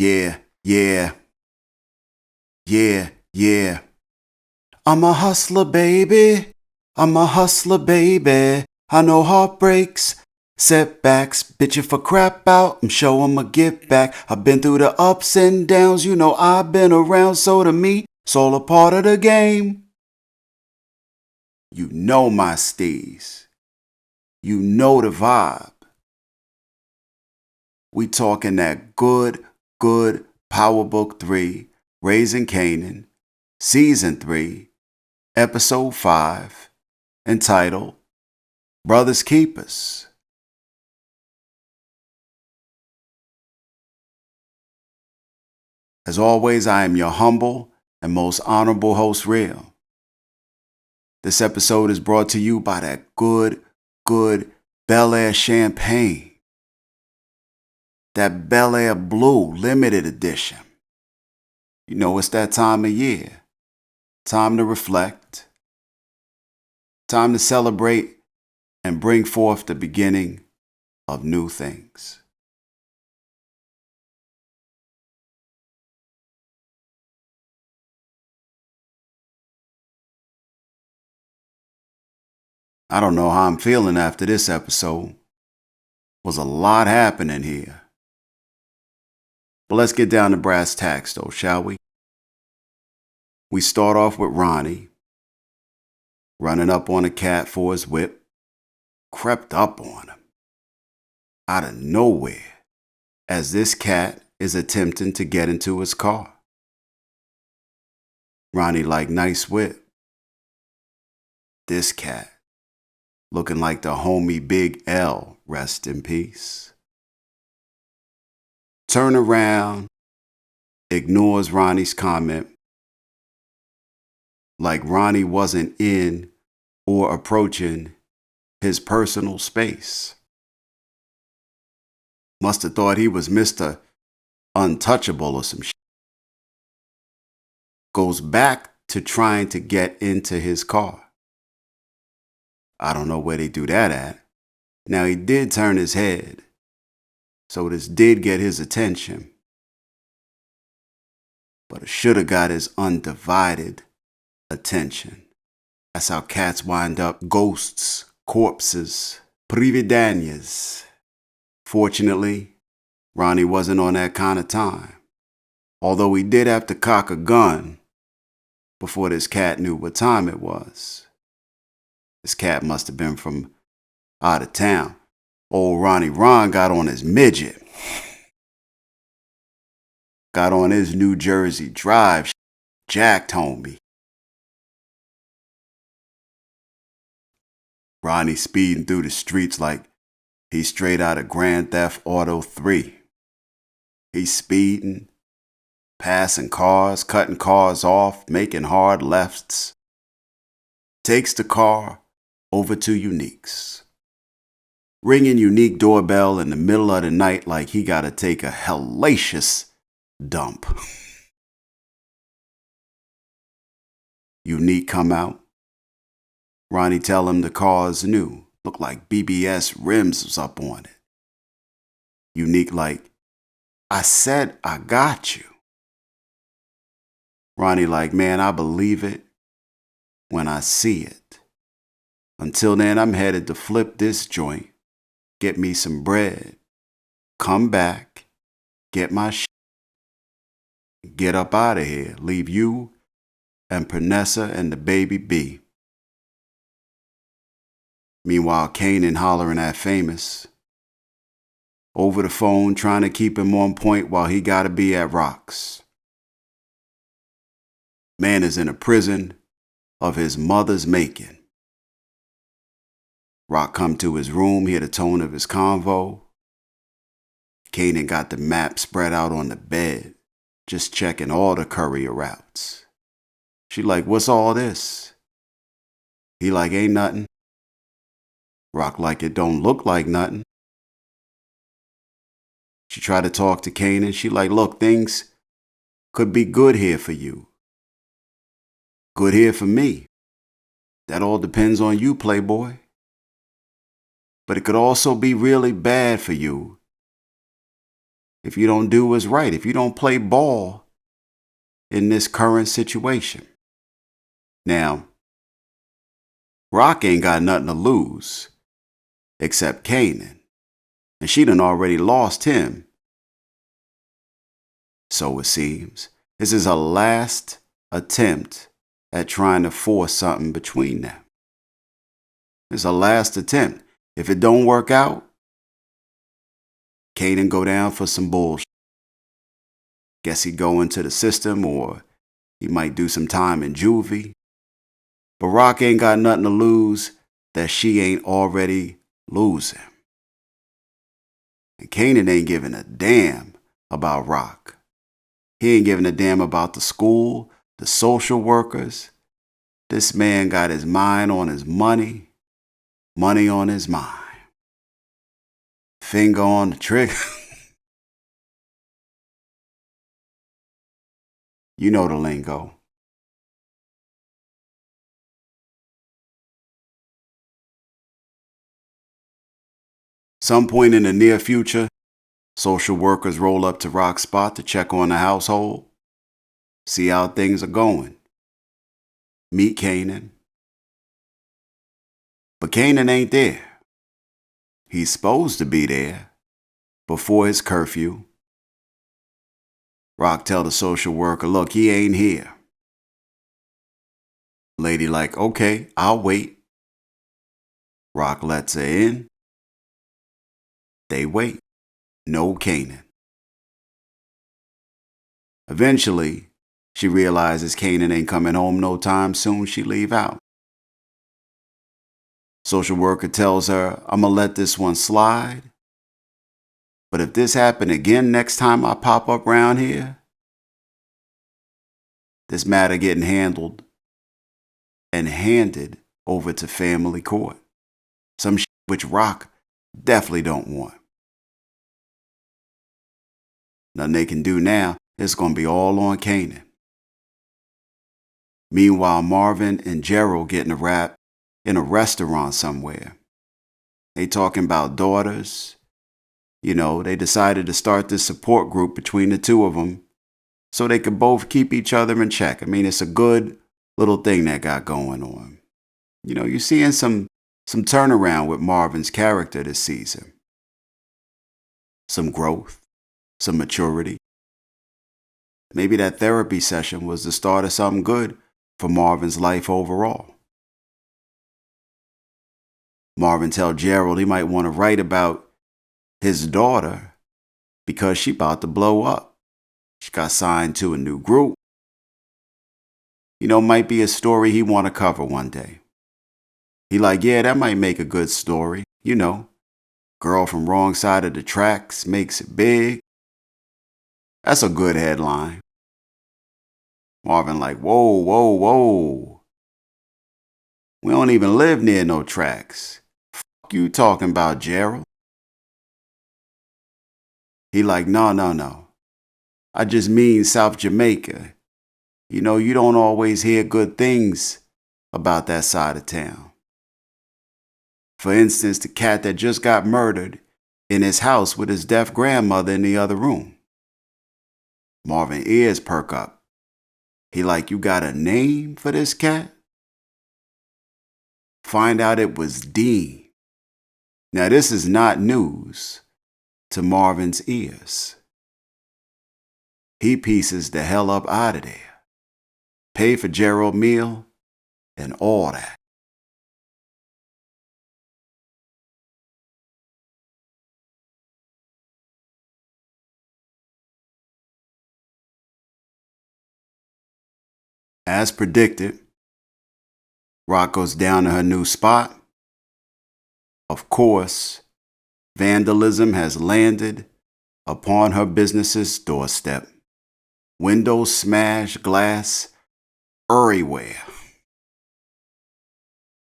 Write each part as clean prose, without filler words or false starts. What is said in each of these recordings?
Yeah, yeah, yeah, yeah. I'm a hustler, baby. I'm a hustler, baby. I know heartbreaks, setbacks, bitchin' for crap out. I'm sure I'ma get back. I've been through the ups and downs. You know I've been around, so to me, it's all a part of the game. You know my steez. You know the vibe. We talking that good Power Book 3, Raising Kanan, Season 3, Episode 5, entitled Brothers Keepers. As always, I am your humble and most honorable host, Real. This episode is brought to you by that good Bel Air champagne. That Bel Air Blue limited edition. You know, it's that time of year. Time to reflect. Time to celebrate and bring forth the beginning of new things. I don't know how I'm feeling after this episode. Was a lot happening here. But let's get down to brass tacks though, shall we? We start off with Ronnie running up on a cat for his whip, crept up on him out of nowhere as this cat is attempting to get into his car. Ronnie like, nice whip. This cat looking like the homie Big L, rest in peace. Turn around, ignores Ronnie's comment, like Ronnie wasn't in or approaching his personal space. Must have thought he was Mr. Untouchable or some shit. Goes back to trying to get into his car. I don't know where they do that at. Now he did turn his head, so this did get his attention. But it should have got his undivided attention. That's how cats wind up ghosts, corpses, prividanias. Fortunately, Ronnie wasn't on that kind of time. Although he did have to cock a gun before this cat knew what time it was. This cat must have been from out of town. Old Ronnie Ron got on his midget. Got on his New Jersey drive. Jacked homie. Ronnie speeding through the streets like he's straight out of Grand Theft Auto 3. He's speeding, passing cars, cutting cars off, making hard lefts. Takes the car over to Unique's. Ringing Unique doorbell in the middle of the night like he gotta take a hellacious dump. Unique come out. Ronnie tell him the car's new. Look like BBS rims was up on it. Unique like, I said I got you. Ronnie like, man, I believe it when I see it. Until then, I'm headed to flip this joint, get me some bread, come back, get my shit, get up out of here, leave you and PERNESSA and the baby be. Meanwhile, Kanan hollering at Famous over the phone, trying to keep him on point while he gotta be at Rock's. Man is in a prison of his mother's making. Rock come to his room, hear the tone of his convo. Kanan got the map spread out on the bed, just checking all the courier routes. She like, what's all this? He like, ain't nothing. Rock like, it don't look like nothing. She tried to talk to Kanan. She like, look, things could be good here for you. Good here for me. That all depends on you, playboy. But it could also be really bad for you if you don't do what's right, if you don't play ball in this current situation. Now, Rock ain't got nothing to lose except Kanan, and she done already lost him. So it seems. This is a last attempt at trying to force something between them. It's a last attempt. If it don't work out, Kanan go down for some bullshit. Guess he go into the system, or he might do some time in juvie. But Rock ain't got nothing to lose that she ain't already losing. And Kanan ain't giving a damn about Rock. He ain't giving a damn about the school, the social workers. This man got his mind on his money, money on his mind. Finger on the trigger. You know the lingo. Some point in the near future, social workers roll up to Rock's spot to check on the household, see how things are going. Meet Kanan. But Kanan ain't there. He's supposed to be there before his curfew. Rock tell the social worker, look, he ain't here. Lady like, okay, I'll wait. Rock lets her in. They wait. No Kanan. Eventually, she realizes Kanan ain't coming home no time soon. She leave out. Social worker tells her, I'm gonna let this one slide. But if this happen again next time I pop up around here, this matter getting handled and handed over to family court. Some shit which Rock definitely don't want. Nothing they can do now, it's gonna be all on Kanan. Meanwhile, Marvin and Gerald getting a rap in a restaurant somewhere. They talking about daughters. You know, they decided to start this support group between the two of them so they could both keep each other in check. I mean, it's a good little thing that got going on. You know, you're seeing some turnaround with Marvin's character this season. Some growth, some maturity. Maybe that therapy session was the start of something good for Marvin's life overall. Marvin tell Gerald he might want to write about his daughter because she about to blow up. She got signed to a new group. You know, might be a story he want to cover one day. He like, yeah, that might make a good story. You know, girl from wrong side of the tracks makes it big. That's a good headline. Marvin like, whoa, whoa, whoa. We don't even live near no tracks. Fuck you talking about, Gerald? He like, no. I just mean South Jamaica. You know, you don't always hear good things about that side of town. For instance, the cat that just got murdered in his house with his deaf grandmother in the other room. Marvin ears perk up. He like, you got a name for this cat? Find out it was Dean. Now this is not news to Marvin's ears. He pieces the hell up out of there. Pay for Gerald meal and all that. As predicted, Rock goes down to her new spot. Of course, vandalism has landed upon her business's doorstep. Windows smashed, glass everywhere.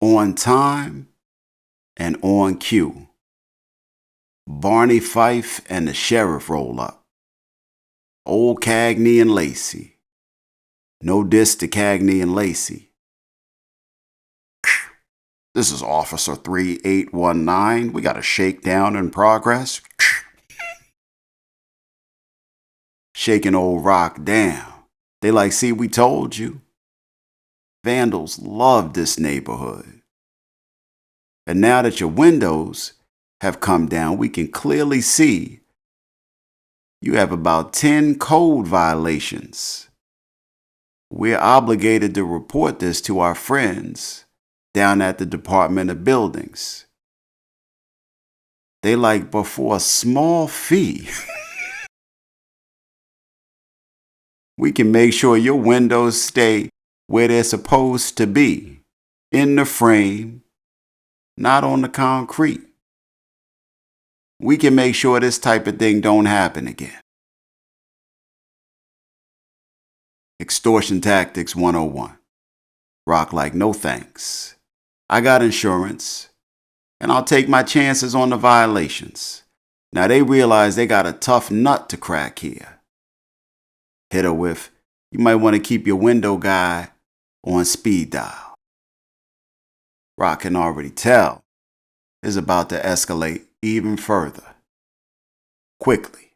On time and on cue. Barney Fife and the sheriff roll up. Old Cagney and Lacey. No diss to Cagney and Lacey. This is Officer 3819. We got a shakedown in progress. shaking old rock down. They like, see, we told you. Vandals love this neighborhood. And now that your windows have come down, we can clearly see you have about 10 code violations. We're obligated to report this to our friends down at the Department of Buildings. They like, but for a small fee, we can make sure your windows stay where they're supposed to be, in the frame, not on the concrete. We can make sure this type of thing don't happen again. Extortion Tactics 101. Rock like, no thanks. I got insurance, and I'll take my chances on the violations. Now they realize they got a tough nut to crack here. Hit her with, you might want to keep your window guy on speed dial. Rock can already tell is about to escalate even further. Quickly.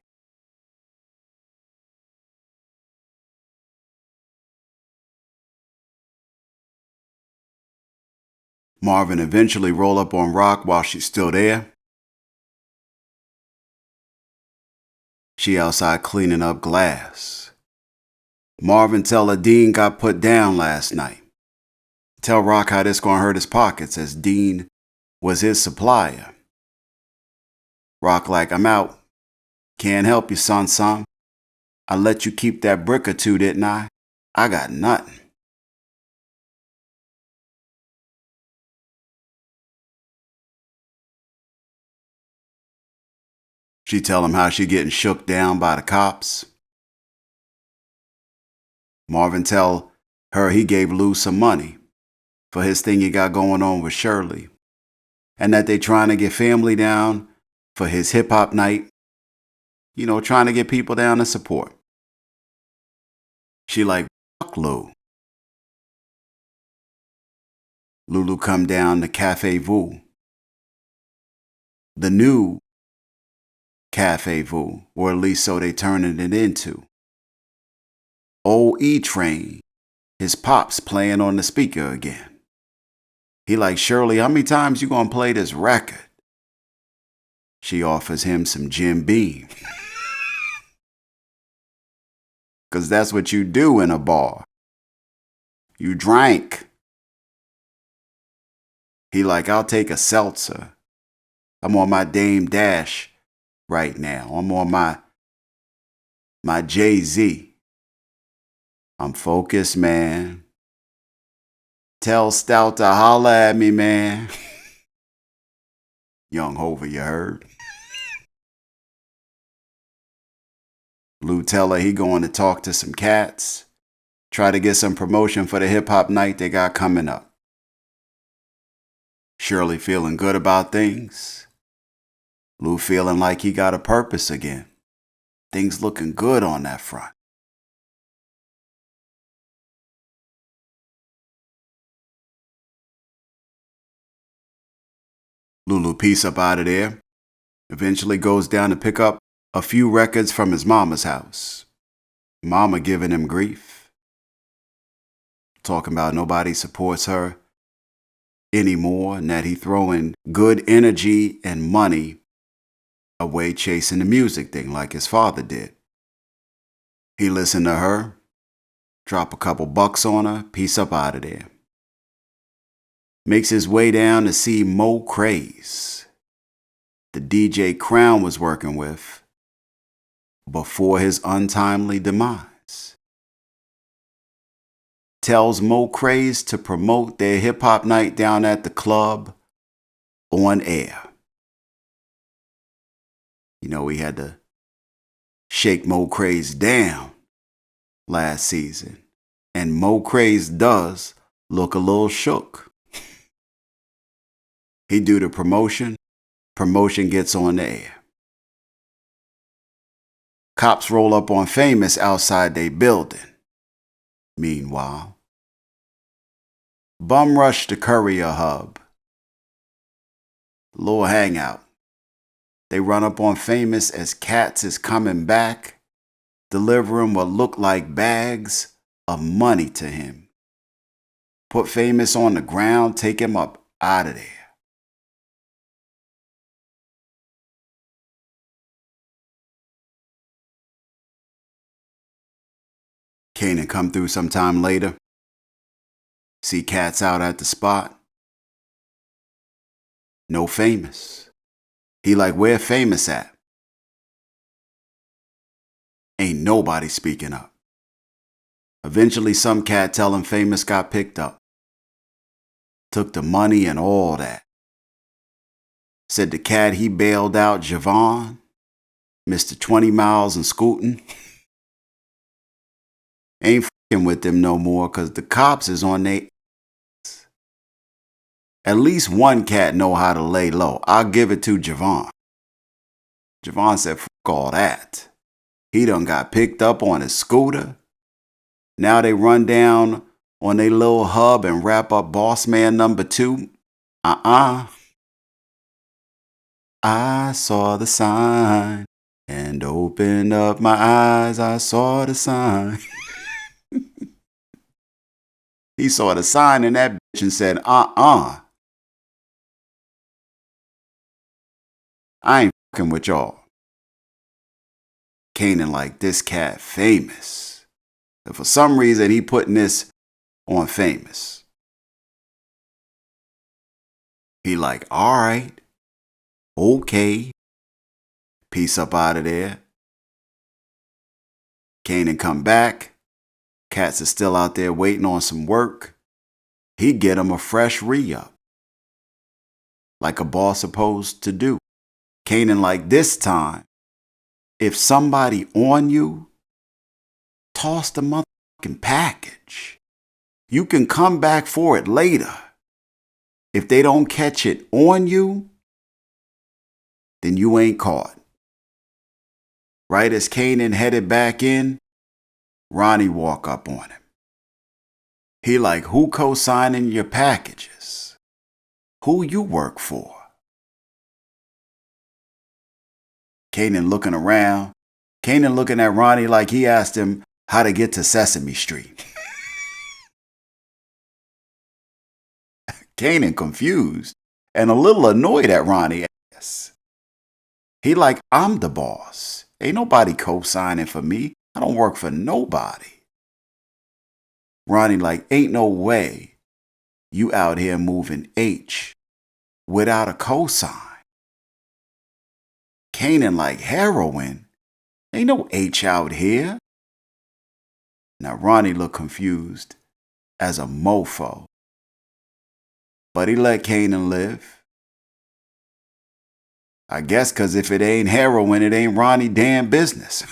Marvin eventually roll up on Rock while she's still there. She outside cleaning up glass. Marvin tell her Dean got put down last night. Tell Rock how this gonna hurt his pockets as Dean was his supplier. Rock like, I'm out. Can't help you, son. I let you keep that brick or two, didn't I? I got nothing. She tell him how she getting shook down by the cops. Marvin tell her he gave Lou some money for his thing he got going on with Shirley, and that they trying to get family down for his hip-hop night, trying to get people down to support. She like, fuck Lou. Lulu come down to Cafe Vu. The new Cafe Vu, or at least so they turning it into. Old E-Train, his pops playing on the speaker again. He like, Shirley, how many times you gonna play this record? She offers him some Jim Beam. Cause that's what you do in a bar. You drank. He like, I'll take a seltzer. I'm on my Dame Dash right now. I'm on my Jay-Z. I'm focused, man. Tell Stout to holla at me, man. Young Hova, you heard? Lou tell her he going to talk to some cats. Try to get some promotion for the hip-hop night they got coming up. Shirley feeling good about things. Lou feeling like he got a purpose again. Things looking good on that front. Lulu peace up out of there. Eventually goes down to pick up a few records from his mama's house. Mama giving him grief. Talking about nobody supports her anymore and that he throwing good energy and money away chasing the music thing like his father did. He listened to her, drop a couple bucks on her, peace up out of there. Makes his way down to see Mo Craze, the DJ Crown was working with before his untimely demise. Tells Mo Craze to promote their hip-hop night down at the club on air. We had to shake Mo Craze down last season, and Mo Craze does look a little shook. He do the promotion gets on the air. Cops roll up on Famous outside they building. Meanwhile, bum rush the courier hub. Little hangout. They run up on Famous as Cats is coming back delivering what looked like bags of money to him. Put Famous on the ground, take him up out of there. Kanan come through sometime later. See cats out at the spot. No Famous. He like, where Famous at? Ain't nobody speaking up. Eventually some cat tell him Famous got picked up. Took the money and all that. Said the cat he bailed out, Javon, Mr. 20 miles and scooting, ain't fucking with them no more because the cops is on they ass. At least one cat know how to lay low. I'll give it to Javon. Javon said, fuck all that. He done got picked up on his scooter. Now they run down on they little hub and wrap up boss man number 2. I saw the sign and opened up my eyes. I saw the sign. He saw the sign in that bitch and said, I ain't fucking with y'all. Kanan like, this cat Famous. And for some reason, he putting this on Famous. He like, all right, okay. Peace up out of there. Kanan come back. Cats are still out there waiting on some work. He get him a fresh re-up. Like a boss supposed to do. Kanan like, this time, if somebody on you, toss the motherfucking package. You can come back for it later. If they don't catch it on you, then you ain't caught. Right as Kanan headed back in, Ronnie walk up on him. He like, who co-signing your packages? Who you work for? Kanan looking around. Kanan looking at Ronnie like he asked him how to get to Sesame Street. Kanan confused and a little annoyed at Ronnie. He like, I'm the boss. Ain't nobody co-signing for me. I don't work for nobody. Ronnie like, ain't no way you out here moving H without a cosign. Kanan like, heroin? Ain't no H out here. Now Ronnie looked confused as a mofo. But he let Kanan live. I guess because if it ain't heroin, it ain't Ronnie damn business.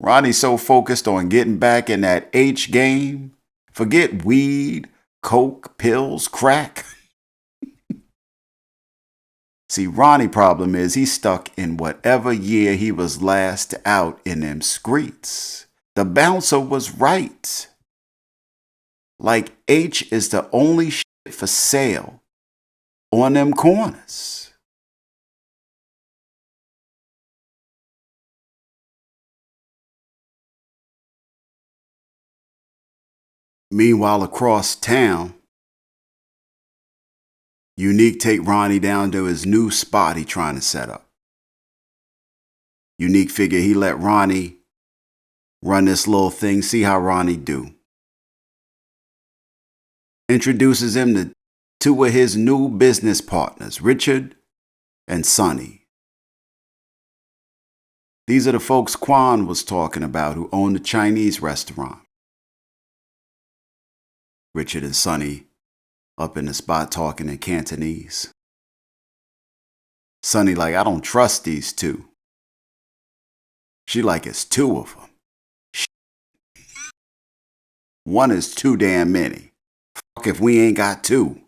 Ronnie's so focused on getting back in that H game, forget weed, coke, pills, crack. See, Ronnie's problem is he's stuck in whatever year he was last out in them streets. The bouncer was right. Like H is the only shit for sale on them corners. Meanwhile, across town, Unique take Ronnie down to his new spot he trying to set up. Unique figure he let Ronnie run this little thing, see how Ronnie do. Introduces him to 2 of his new business partners, Richard and Sonny. These are the folks Quan was talking about who own the Chinese restaurant. Richard and Sonny up in the spot talking in Cantonese. Sonny like, I don't trust these 2. She like, it's 2 of them. One is too damn many. Fuck if we ain't got 2.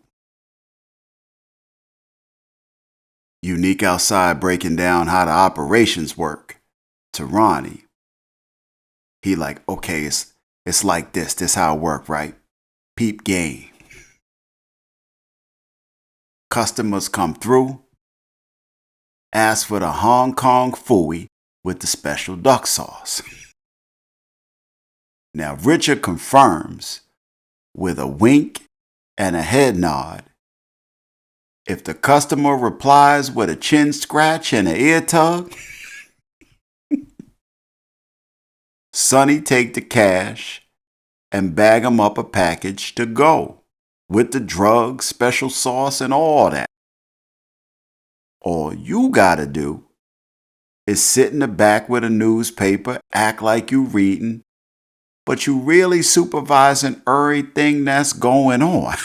Unique outside breaking down how the operations work to Ronnie. He like, okay, it's like this. This how it work, right? Peep game. Customers come through, ask for the Hong Kong Fooey with the special duck sauce. Now, Richard confirms with a wink and a head nod. If the customer replies with a chin scratch and an ear tug, Sonny take the cash and bag him up a package to go with the drugs, special sauce, and all that. All you gotta do is sit in the back with a newspaper, act like you reading, but you really supervising everything that's going on.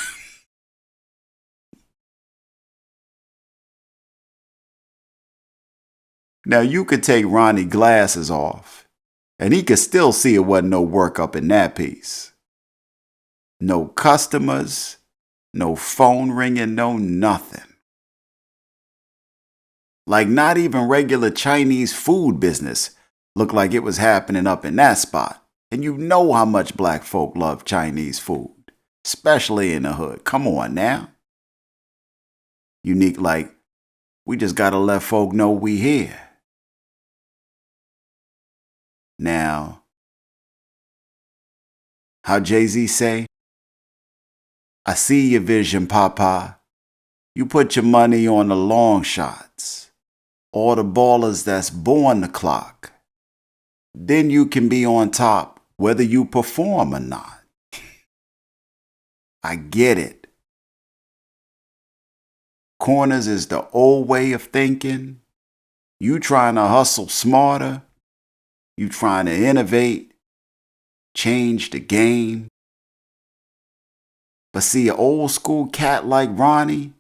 Now you could take Ronnie glasses off, and he could still see it wasn't no work up in that piece. No customers, no phone ringing, no nothing. Like not even regular Chinese food business looked like it was happening up in that spot. And you know how much black folk love Chinese food, especially in the hood. Come on now. Unique like, we just gotta let folk know we here. Now, how Jay-Z say? I see your vision, Papa. You put your money on the long shots, all the ballers that's born the clock. Then you can be on top whether you perform or not. I get it. Corners is the old way of thinking. You trying to hustle smarter. You trying to innovate, change the game. But see, an old school cat like Ronnie,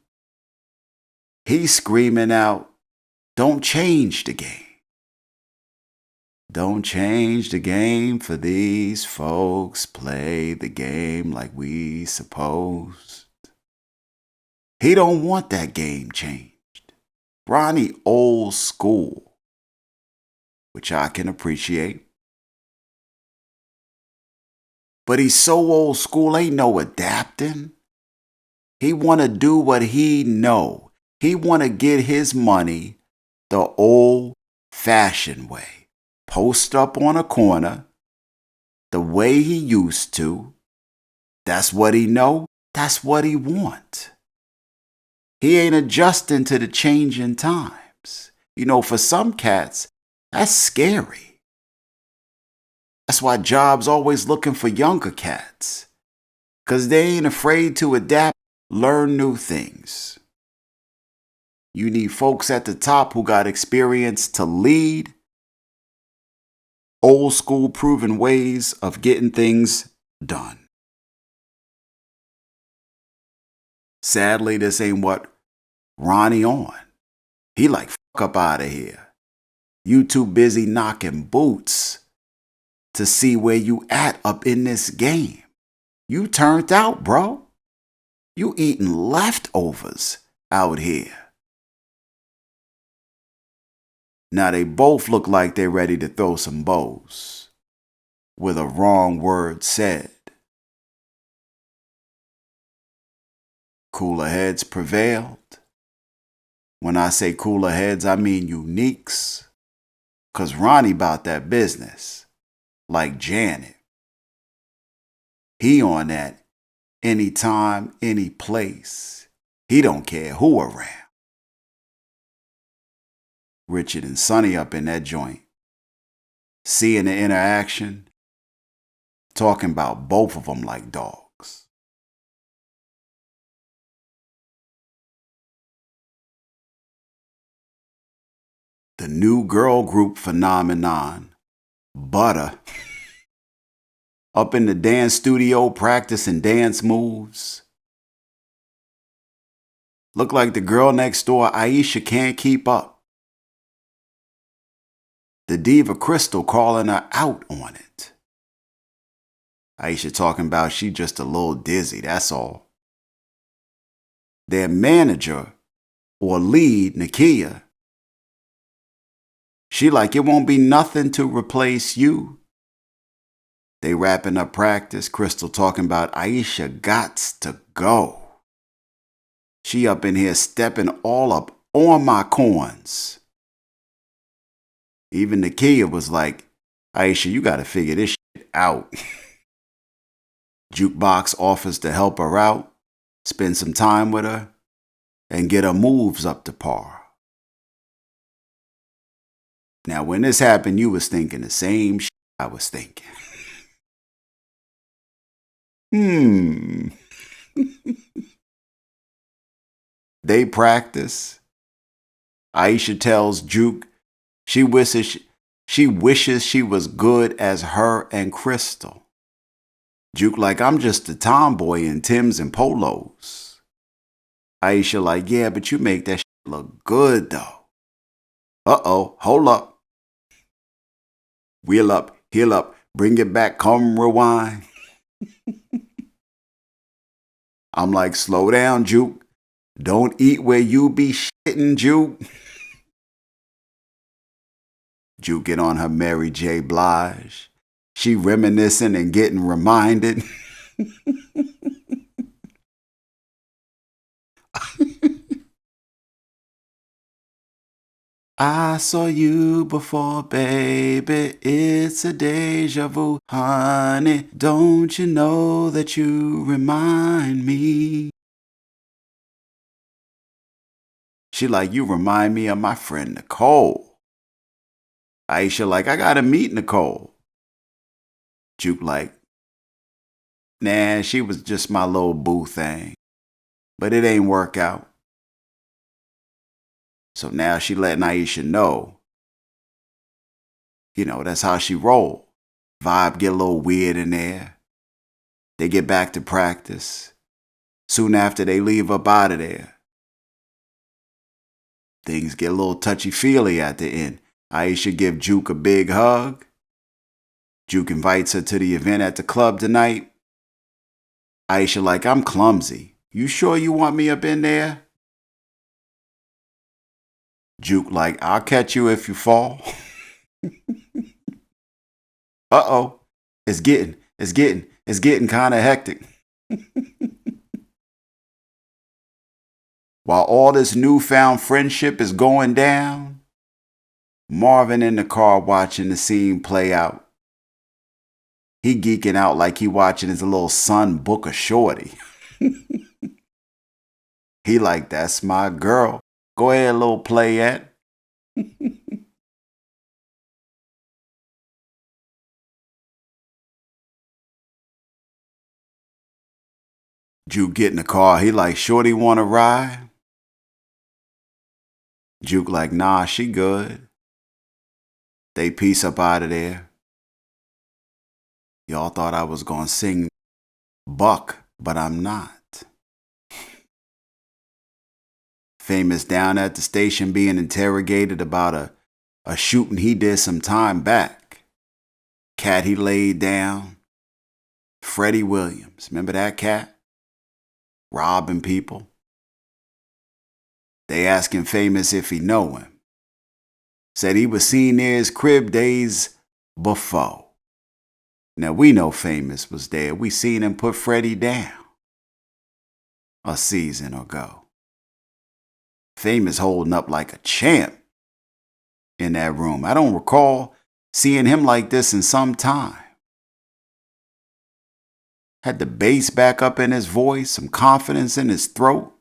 he's screaming out, don't change the game. Don't change the game for these folks. Play the game like we supposed. He don't want that game changed. Ronnie old school, which I can appreciate. But he's so old school, ain't no adapting. He want to do what he know. He want to get his money the old-fashioned way. Post up on a corner, the way he used to. That's what he know. That's what he want. He ain't adjusting to the changing times. You know, for some cats, that's scary. That's why Jobs always looking for younger cats. 'Cause they ain't afraid to adapt, learn new things. You need folks at the top who got experience to lead. Old school proven ways of getting things done. Sadly, this ain't what Ronnie on. He like, fuck up out of here. You too busy knocking boots to see where you at up in this game. You turned out, bro. You eating leftovers out here. Now they both look like they're ready to throw some bows with a wrong word said. Cooler heads prevailed. When I say cooler heads, I mean uniques. 'Cause Ronnie about that business, like Janet. He on that anytime, any place. He don't care who around. Richard and Sonny up in that joint, seeing the interaction, talking about both of them like dogs. The new girl group phenomenon, BADA, up in the dance studio practicing dance moves. Look like the girl next door, Aisha, can't keep up. The diva Crystal calling her out on it. Aisha talking about she just a little dizzy, that's all. Their manager, or lead, Nakia, she like, it won't be nothing to replace you. They wrapping up practice. Crystal talking about Aisha gots to go. She up in here stepping all up on my corns. Even Nakia was like, Aisha, you got to figure this shit out. Jukebox offers to help her out, spend some time with her, and get her moves up to par. Now, when this happened, you was thinking the same shit I was thinking. They practice. Aisha tells Juke she wishes she was good as her and Crystal. Juke like, I'm just a tomboy in Timbs and polos. Aisha like, yeah, but you make that shit look good though. Uh-oh, hold up. Wheel up, heel up, bring it back, come rewind. I'm like, slow down, Juke. Don't eat where you be shitting, Juke. Juke get on her Mary J. Blige. She reminiscing and getting reminded. I saw you before, baby. It's a deja vu, honey. Don't you know that you remind me? She like, you remind me of my friend Nicole. Aisha like, I gotta meet Nicole. Juke like, nah, she was just my little boo thing. But it ain't work out. So now she letting Aisha know. You know, that's how she roll. Vibe get a little weird in there. They get back to practice. Soon after they leave up out of there. Things get a little touchy-feely at the end. Aisha give Juke a big hug. Juke invites her to the event at the club tonight. Aisha like, I'm clumsy. You sure you want me up in there? Juke like, I'll catch you if you fall. Uh-oh. It's getting kind of hectic. While all this newfound friendship is going down, Marvin in the car watching the scene play out. He geeking out like he watching his little son book a shorty. He like, that's my girl. Go ahead, little playette. Juke get in the car. He like, shorty want to ride? Juke like, nah, she good. They peace up out of there. Y'all thought I was going to sing Buck, but I'm not. Famous down at the station being interrogated about a shooting he did some time back. Cat he laid down. Freddie Williams. Remember that cat? Robbing people. They asking Famous if he know him. Said he was seen near his crib days before. Now we know Famous was there. We seen him put Freddie down a season ago. Famous holding up like a champ in that room. I don't recall seeing him like this in some time. Had the bass back up in his voice, some confidence in his throat.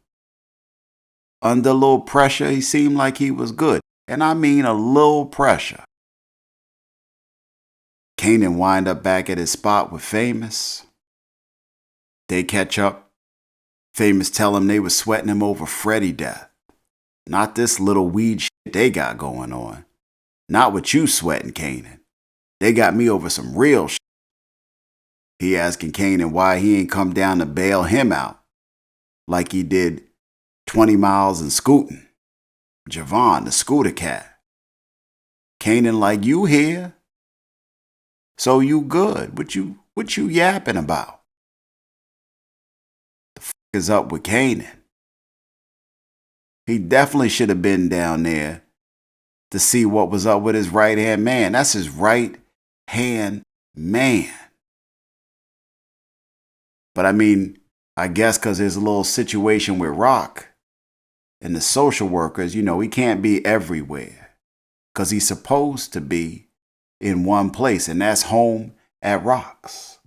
Under a little pressure, he seemed like he was good. And I mean a little pressure. Kanan wind up back at his spot with Famous. They catch up. Famous tell him they was sweating him over Freddie death. Not this little weed shit they got going on. Not what you sweating, Kanan. They got me over some real shit. He asking Kanan why he ain't come down to bail him out like he did 20 miles and scooting. Javon, the scooter cat. Kanan like, you here? So you good. What you yapping about? The f*** is up with Kanan? He definitely should have been down there to see what was up with his right-hand man. That's his right-hand man. But I mean, I guess because there's a little situation with Rock and the social workers, you know, he can't be everywhere. because he's supposed to be in one place, and that's home at Rocks.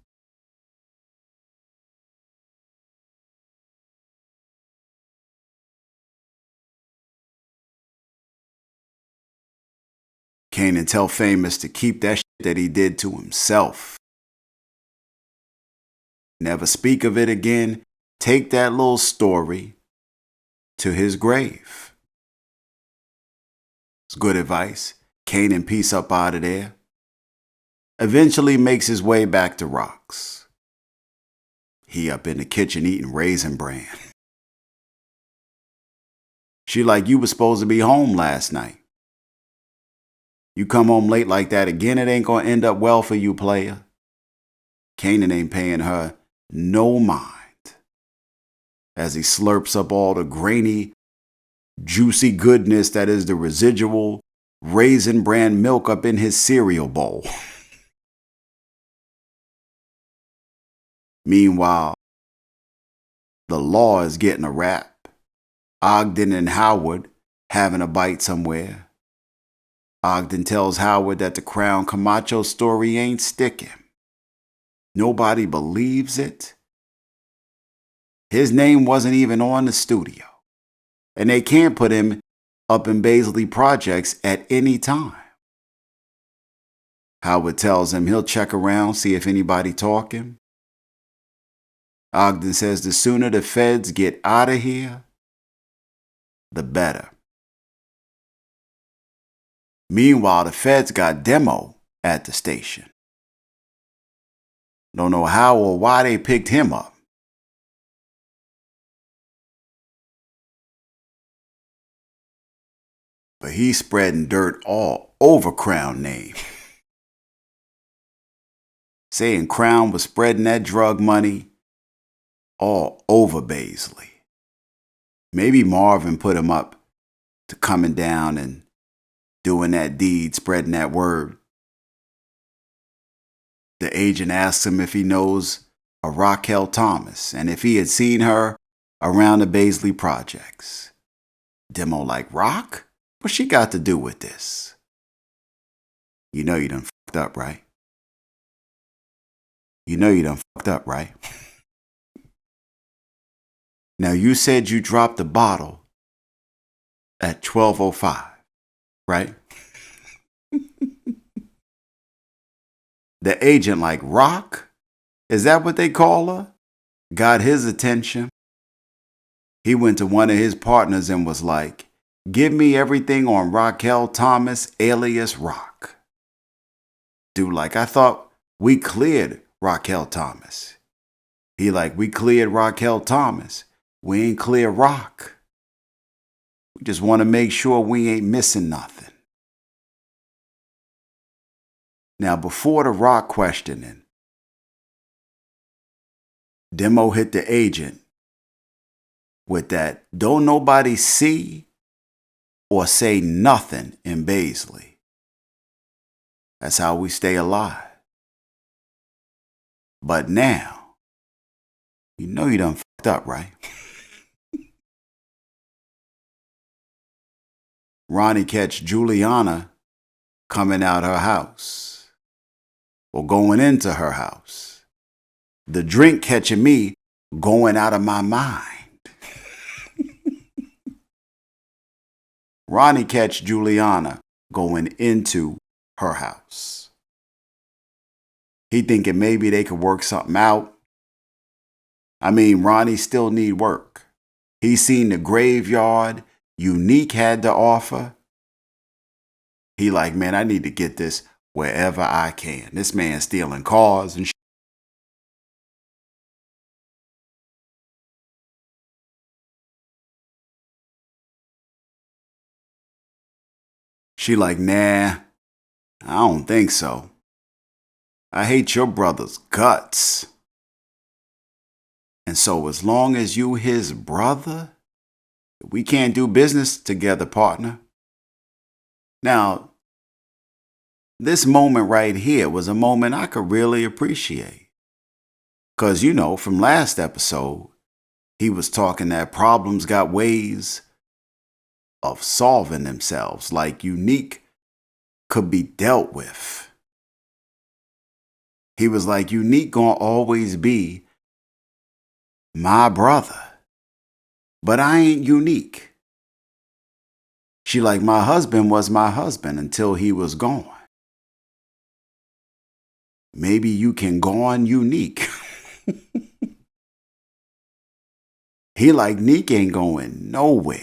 Kanan tell Famous to keep that shit that he did to himself. Never speak of it again. Take that little story to his grave. It's good advice. Kanan peace up out of there. Eventually makes his way back to Rocks. He up in the kitchen eating Raisin Bran. She like, you was supposed to be home last night. You come home late like that again, it ain't gonna end up well for you, player. Kanan ain't paying her no mind as he slurps up all the grainy, juicy goodness that is the residual Raisin Bran milk up in his cereal bowl. Meanwhile, the law is getting a rap. Ogden and Howard having a bite somewhere. Ogden tells Howard that the Crown Camacho story ain't sticking. Nobody believes it. His name wasn't even on the studio. And they can't put him up in BOSELLI projects at any time. Howard tells him he'll check around, see if anybody talking. Ogden says the sooner the feds get out of here, the better. Meanwhile, the feds got Demo at the station. Don't know how or why they picked him up. But he's spreading dirt all over Crown name. Saying Crown was spreading that drug money all over BOSELLI. Maybe Marvin put him up to coming down and doing that deed, spreading that word. The agent asks him if he knows a Raquel Thomas and if he had seen her around the BOSELLI projects. Demo like, Rock? What she got to do with this? You know you done fucked up, right? You know you done fucked up, right? Now you said you dropped the bottle at 12:05, right? The agent like, Rock? Is that what they call her? Got his attention. He went to one of his partners and was like, give me everything on Raquel Thomas alias Rock. Dude like, I thought we cleared Raquel Thomas. He like, we cleared Raquel Thomas. We ain't clear Rock. We just want to make sure we ain't missing nothing. Now, before the Rock questioning, Demo hit the agent with that don't nobody see or say nothing in BOSELLI. That's how we stay alive. But now, you know you done fucked up, right? Ronnie catch Juliana coming out her house. Or going into her house. The drink catching me going out of my mind. Ronnie catch Juliana going into her house. He thinking maybe they could work something out. I mean, Ronnie still need work. He seen the graveyard Unique had to offer. He like, man, I need to get this wherever I can. This man stealing cars and shit. She like, nah, I don't think so. I hate your brother's guts. And so as long as you his brother, we can't do business together, partner. Now, this moment right here was a moment I could really appreciate. Because, you know, from last episode, he was talking that problems got ways of solving themselves. Like Unique could be dealt with. He was like, Unique gonna always be my brother, but I ain't Unique. She like, my husband was my husband until he was gone. Maybe you can go on Unique. He like, Neek ain't going nowhere.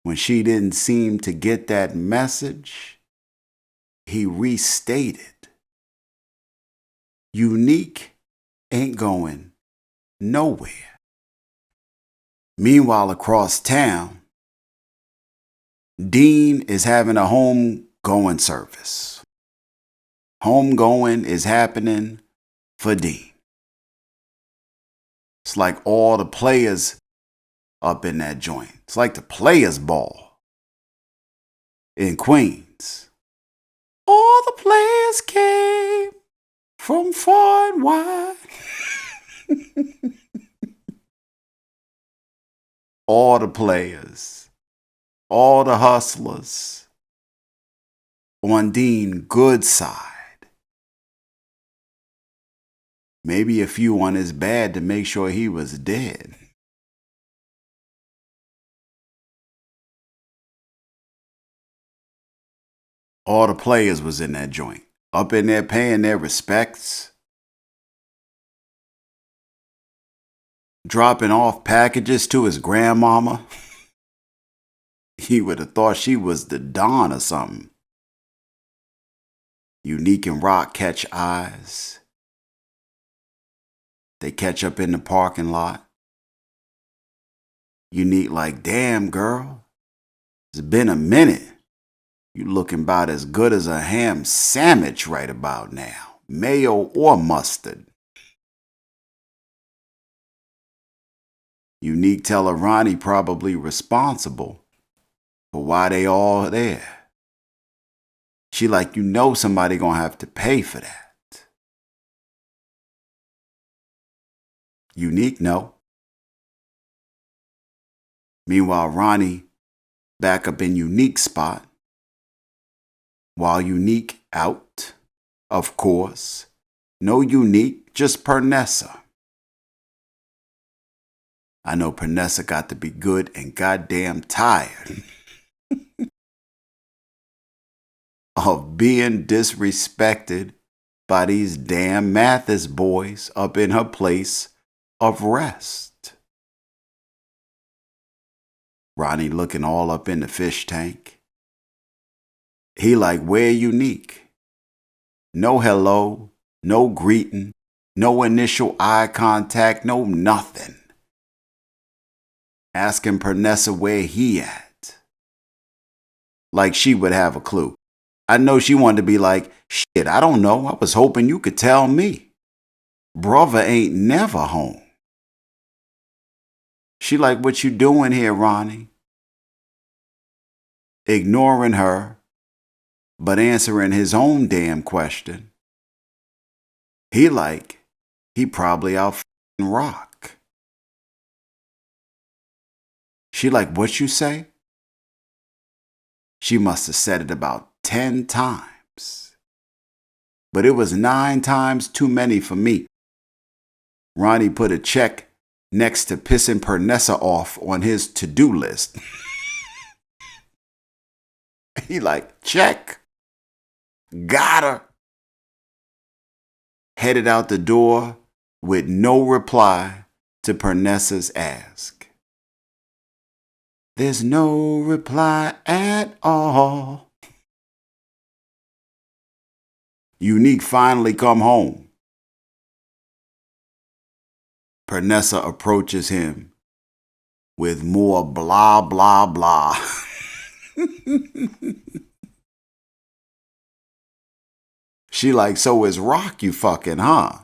When she didn't seem to get that message, he restated, Unique ain't going nowhere. Meanwhile, across town, Dean is having a homegoing service. Homegoing is happening for Dean. It's like all the players up in that joint. It's like the players' ball in Queens. All the players came from far and wide. All the players, all the hustlers on Dean's good side. Maybe a few on his bad to make sure he was dead. All the players was in that joint, up in there paying their respects, dropping off packages to his grandmama. He would have thought she was the Dawn or something. Unique and Rock catch eyes. They catch up in the parking lot. Unique like, damn girl, it's been a minute. You looking about as good as a ham sandwich right about now. Mayo or mustard. Unique tell her Ronnie probably responsible for why they all there. She like, you know somebody gonna have to pay for that. Unique, no. Meanwhile, Ronnie back up in Unique's spot. While Unique out, of course. No Unique, just PERNESSA. I know PERNESSA got to be good and goddamn tired of being disrespected by these damn Mathis boys up in her place of rest. Ronnie looking all up in the fish tank. He like, where Unique? No hello, no greeting, no initial eye contact, no nothing. Asking PERNESSA where he at. Like she would have a clue. I know she wanted to be like, shit, I don't know. I was hoping you could tell me. Brother ain't never home. She like, what you doing here, Ronnie? Ignoring her, but answering his own damn question. He like, he probably out f***ing Rock. She like, what you say? She must have said it about 10 times. But it was 9 times too many for me. Ronnie put a check next to pissing PERNESSA off on his to-do list. He like, check. Got her. Headed out the door with no reply to PERNESSA's ask. There's no reply at all. Unique finally come home. PERNESSA approaches him with more blah, blah, blah. She like, so is Rock you fucking, huh?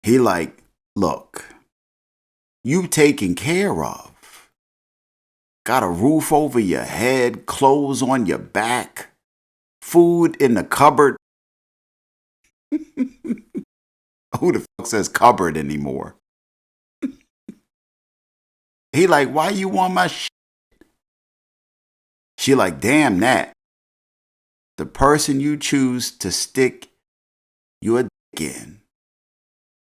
He like, look, you taken care of. Got a roof over your head, clothes on your back, food in the cupboard. Who the fuck says cupboard anymore? He like, why you want my shit? She like, damn that. The person you choose to stick your dick in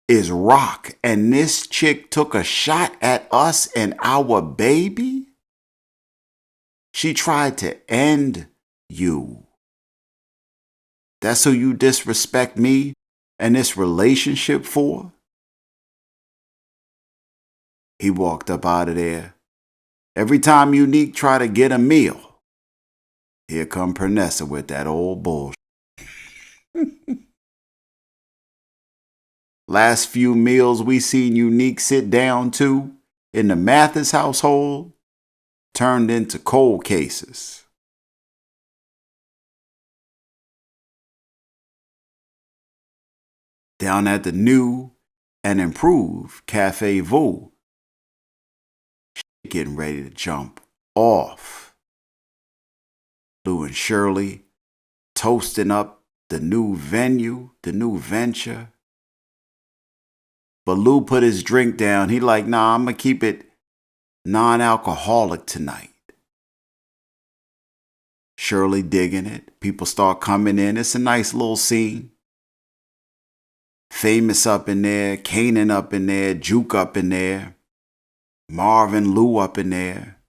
is rock, and this chick took a shot at us and our baby? She tried to end you. That's who you disrespect me and this relationship for? He walked up out of there. Every time Unique try to get a meal, here come PERNESSA with that old bullshit. Last few meals we seen Unique sit down to in the Mathis household turned into cold cases. Down at the new and improved Cafe Vu, she getting ready to jump off. Lou and Shirley toasting up the new venue, the new venture. But Lou put his drink down. He like, nah, I'm going to keep it non-alcoholic tonight. Shirley digging it. People start coming in. It's a nice little scene. Famous up in there, Kanan up in there, Juke up in there, Marvin, Lou up in there.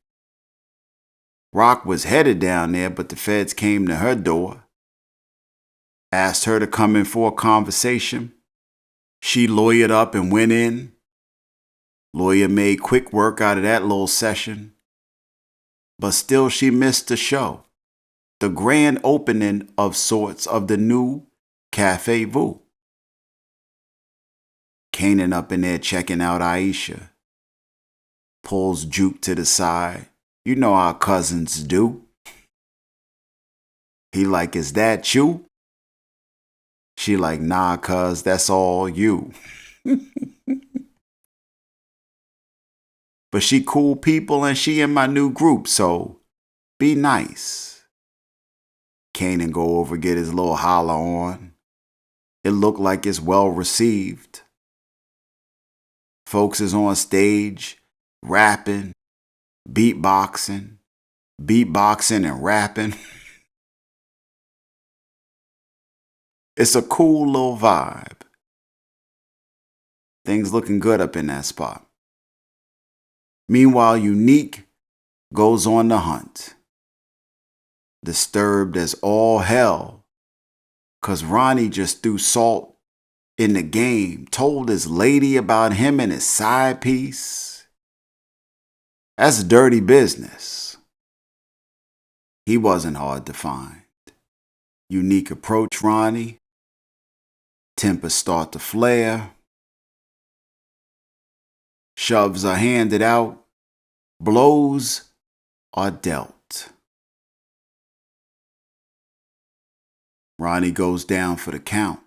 Rock was headed down there, but the feds came to her door, asked her to come in for a conversation. She lawyered up and went in. Lawyer made quick work out of that little session. But still she missed the show, the grand opening of sorts of the new Cafe Vu. Kanan up in there checking out Aisha. Pulls Juke to the side. You know how cousins do. He like, is that you? She like, nah, cuz, that's all you. But she cool people and she in my new group, so be nice. Kanan go over get his little holler on. It look like it's well received. Folks is on stage, rapping, beatboxing and rapping. It's a cool little vibe. Things looking good up in that spot. Meanwhile, Unique goes on the hunt. Disturbed as all hell, 'cause Ronnie just threw salt in the game, told his lady about him and his side piece. That's dirty business. He wasn't hard to find. Unique approached Ronnie. Tempers start to flare. Shoves are handed out. Blows are dealt. Ronnie goes down for the count.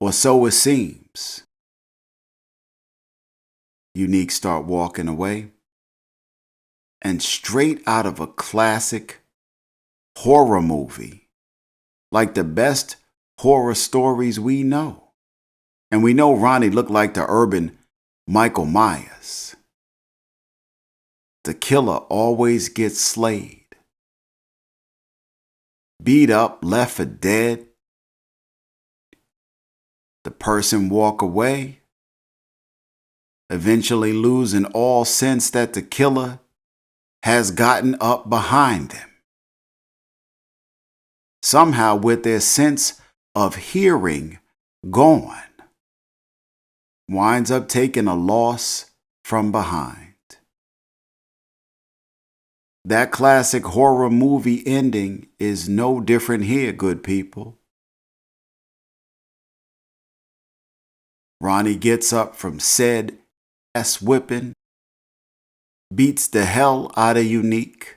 Or so it seems. Unique start walking away. And straight out of a classic horror movie, like the best horror stories we know. And we know Ronnie looked like the urban Michael Myers. The killer always gets slayed. Beat up, left for dead. The person walk away, eventually losing all sense that the killer has gotten up behind them. Somehow with their sense of hearing gone, winds up taking a loss from behind. That classic horror movie ending is no different here, good people. Ronnie gets up from said ass whipping, beats the hell out of Unique,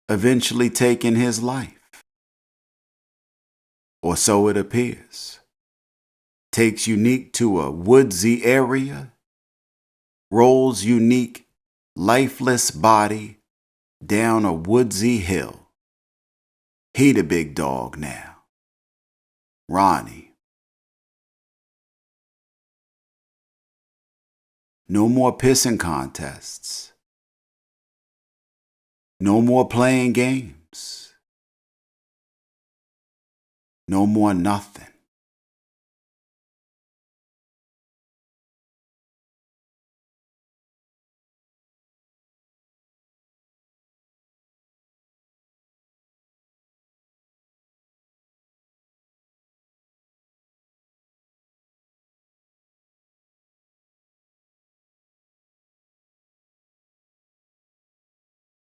eventually taking his life. Or so it appears. Takes Unique to a woodsy area, rolls Unique lifeless body down a woodsy hill. He the big dog now. Ronnie. No more pissing contests. No more playing games. No more nothing.